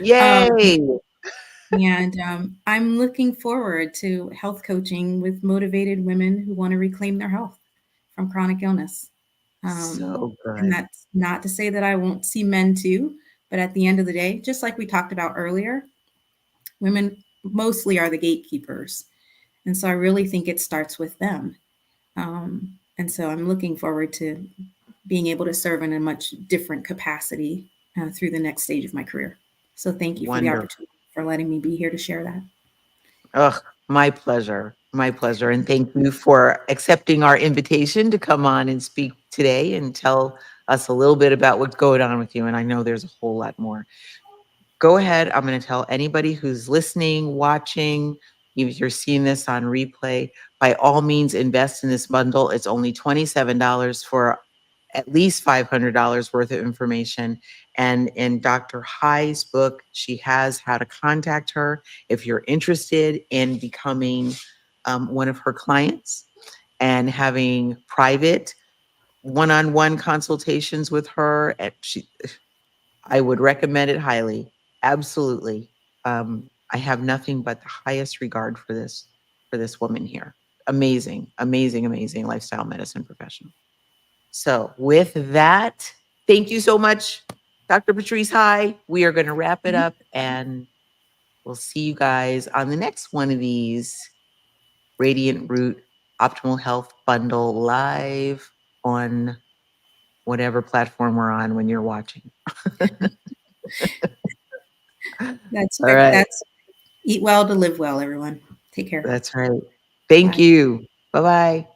Yay! and I'm looking forward to health coaching with motivated women who want to reclaim their health from chronic illness. Um, So and good. that's not to say that I won't see men too, but at the end of the day, just like we talked about earlier, women mostly are the gatekeepers. And so I really think it starts with them. And so I'm looking forward to being able to serve in a much different capacity through the next stage of my career. So thank you for the Wonderful. opportunity for letting me be here to share that. Ugh, my pleasure. My pleasure. And thank you for accepting our invitation to come on and speak today and tell us a little bit about what's going on with you. And I know there's a whole lot more. Go ahead. I'm going to tell anybody who's listening, watching, even if you're seeing this on replay, by all means, invest in this bundle. It's only $27 for at least $500 worth of information. And in Dr. Hai's book, she has how to contact her if you're interested in becoming one of her clients and having private one-on-one consultations with her. And I would recommend it highly. Absolutely. I have nothing but the highest regard for this woman here. Amazing, amazing, amazing lifestyle medicine professional. So with that, thank you so much, Dr. Patrice High. We are going to wrap it up and we'll see you guys on the next one of these Radiant Root Optimal Health Bundle live on whatever platform we're on when you're watching. That's All right. that's eat well to live well, everyone. Take care. That's right. Thank Bye. you. Bye bye.